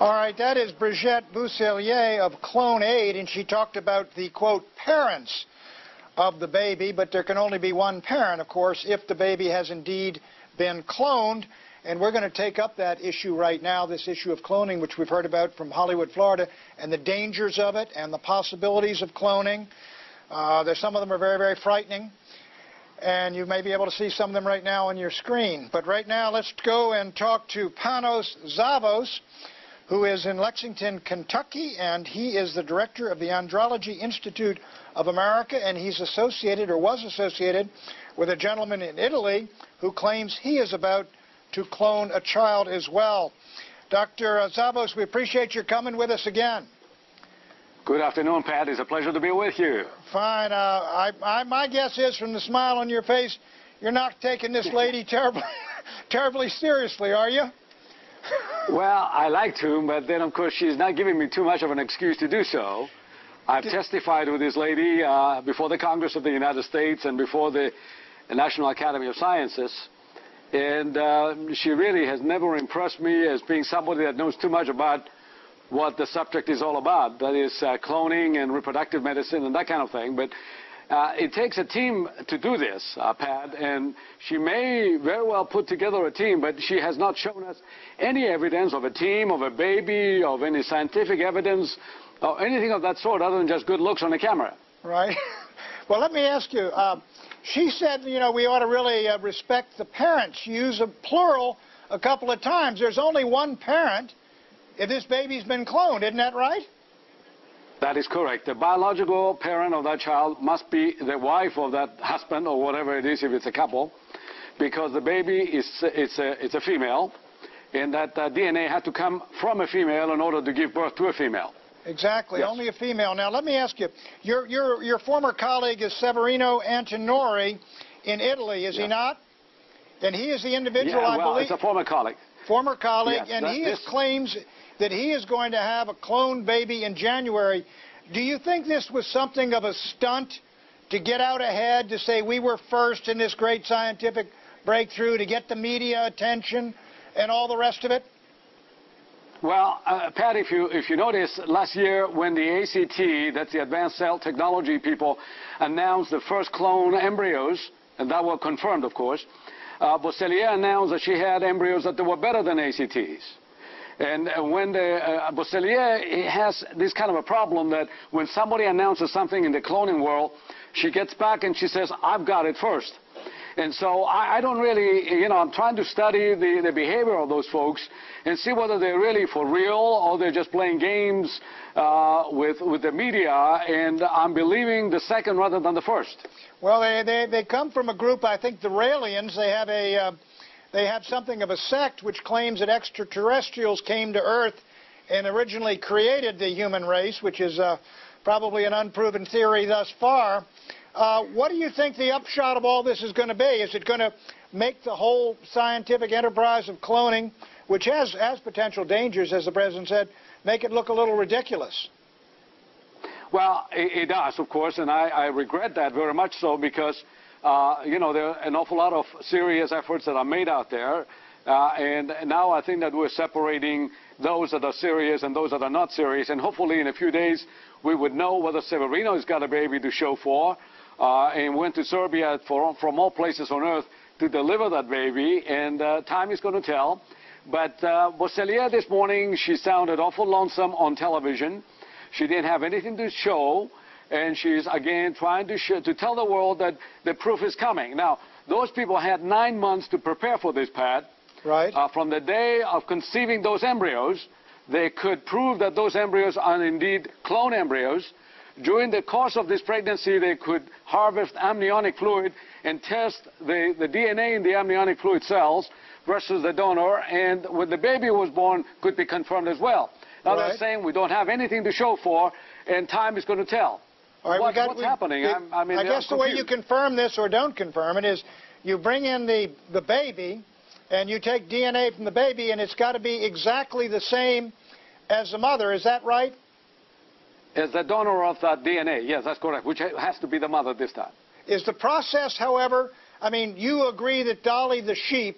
All right, that is Brigitte Bousselier of Clone Aid, and she talked about the, quote, parents of the baby, but there can only be one parent, of course, if the baby has indeed been cloned. And we're going to take up that issue right now, this issue of cloning, which we've heard about from Hollywood, Florida, and the dangers of it and the possibilities of cloning. Some of them are very, very frightening. And you may be able to see some of them right now on your screen. But right now, let's go and talk to Panos Zavos, who is in Lexington, Kentucky, and he is the director of the Andrology Institute of America, and he's associated, or was associated, with a gentleman in Italy who claims he is about to clone a child as well. Dr. Zavos, we appreciate your coming with us again. Good afternoon, Pat. It's a pleasure to be with you. Fine. My guess is, from the smile on your face, you're not taking this lady terribly seriously, are you? Well, I like to, but then, of course, she's not giving me too much of an excuse to do so. I've testified with this lady before the Congress of the United States and before the National Academy of Sciences, and she really has never impressed me as being somebody that knows too much about what the subject is all about, that is cloning and reproductive medicine and that kind of thing. But it takes a team to do this, Pat, and she may very well put together a team, but she has not shown us any evidence of a team, of a baby, of any scientific evidence, or anything of that sort other than just good looks on the camera. Right. Well, let me ask you, she said, you know, we ought to really respect the parents. She used a plural a couple of times. There's only one parent if this baby's been cloned, isn't that right? That is correct. The biological parent of that child must be the wife of that husband or whatever it is if it's a couple, because the baby it's a female, and that DNA had to come from a female in order to give birth to a female. Exactly, yes. Only a female. Now, let me ask you, your former colleague is Severino Antinori in Italy, is he not? And he is the individual, yeah, I believe. It's a former colleague. Former colleague, yes, and he claims that he is going to have a cloned baby in January. Do you think this was something of a stunt to get out ahead, to say we were first in this great scientific breakthrough, to get the media attention and all the rest of it? Well, Pat, if you notice, last year when the ACT, that's the Advanced Cell Technology people, announced the first clone embryos, and that was confirmed, of course, Bousselier announced that she had embryos that were better than ACTs. And when Bousselier has this kind of a problem that when somebody announces something in the cloning world, she gets back and she says, I've got it first. And so I don't really, you know, I'm trying to study the behavior of those folks and see whether they're really for real or they're just playing games with the media, and I'm believing the second rather than the first. Well, they come from a group, I think the Raelians. They have something of a sect which claims that extraterrestrials came to Earth and originally created the human race, which is probably an unproven theory thus far. What do you think the upshot of all this is going to be? Is it going to make the whole scientific enterprise of cloning, which has potential dangers, as the President said, make it look a little ridiculous? Well, it does, of course, and I regret that very much so, because you know, there are an awful lot of serious efforts that are made out there, and now I think that we're separating those that are serious and those that are not serious, and hopefully in a few days we would know whether Severino has got a baby to show for, and went to Serbia from all places on earth to deliver that baby, and time is going to tell. But Bousselier this morning, she sounded awful lonesome on television. She didn't have anything to show. And she's, again, trying to tell the world that the proof is coming. Now, those people had 9 months to prepare for this, Pat. Right. From the day of conceiving those embryos, they could prove that those embryos are indeed clone embryos. During the course of this pregnancy, they could harvest amniotic fluid and test the DNA in the amniotic fluid cells versus the donor, and when the baby was born, could be confirmed as well. Now, they're saying we don't have anything to show for, and time is going to tell. All right, what's happening? I guess the way you confirm this or don't confirm it is you bring in the baby and you take DNA from the baby, and it's got to be exactly the same as the mother. Is that right? As the donor of that DNA, yes, that's correct, which has to be the mother this time. Is the process, however, I mean, you agree that Dolly the sheep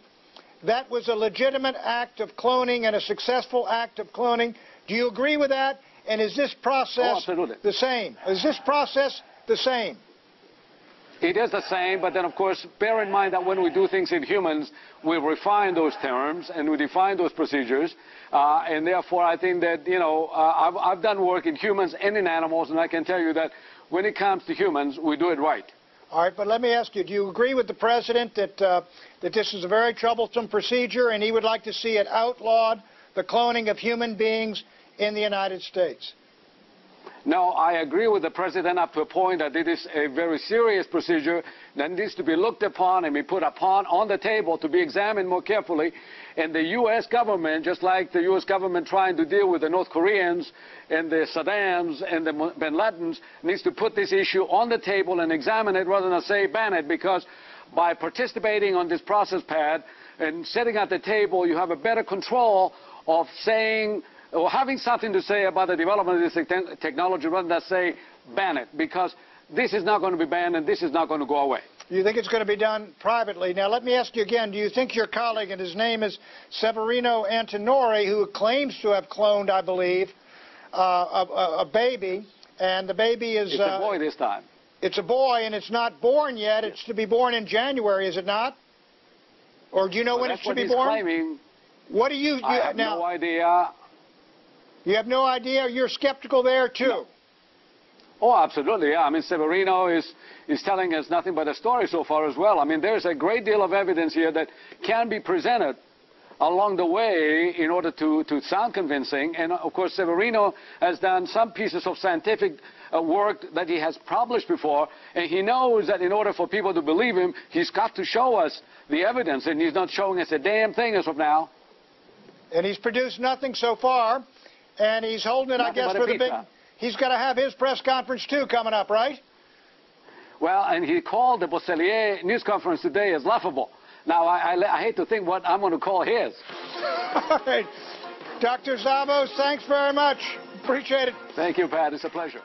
that was a legitimate act of cloning and a successful act of cloning. Do you agree with that? And is this process the same? Is this process the same? It is the same, but then, of course, bear in mind that when we do things in humans, we refine those terms and we define those procedures. And therefore, I think that, you know, I've done work in humans and in animals, and I can tell you that when it comes to humans, we do it right. All right, but let me ask you, do you agree with the President that, that this is a very troublesome procedure and he would like to see it outlawed, the cloning of human beings in the United States? No, I agree with the President up to a point that it is a very serious procedure that needs to be looked upon and be put upon on the table to be examined more carefully. And the U.S. government, just like the U.S. government trying to deal with the North Koreans and the Saddams and the bin Ladens, needs to put this issue on the table and examine it rather than say ban it, because by participating on this process pad and sitting at the table, you have a better control of saying or having something to say about the development of this technology rather than say ban it, because this is not going to be banned and this is not going to go away. You think it's going to be done privately. Now, let me ask you again, do you think your colleague, and his name is Severino Antinori, who claims to have cloned, I believe, a baby, and the baby is... It's a boy this time. It's a boy, and it's not born yet. It's to be born in January, is it not? Or do you know when it's to be born? Claiming. What do you... I have no idea. You have no idea? You're skeptical there, too? No. Oh, absolutely, yeah. I mean, Severino is telling us nothing but a story so far as well. I mean, there's a great deal of evidence here that can be presented along the way in order to sound convincing. And, of course, Severino has done some pieces of scientific work that he has published before, and he knows that in order for people to believe him, he's got to show us the evidence, and he's not showing us a damn thing as of now. And he's produced nothing so far, and he's holding it, I guess, for the big... He's got to have his press conference, too, coming up, right? Well, and he called the Bosselier news conference today as laughable. Now, I hate to think what I'm going to call his. All right. Dr. Zavos, thanks very much. Appreciate it. Thank you, Pat. It's a pleasure.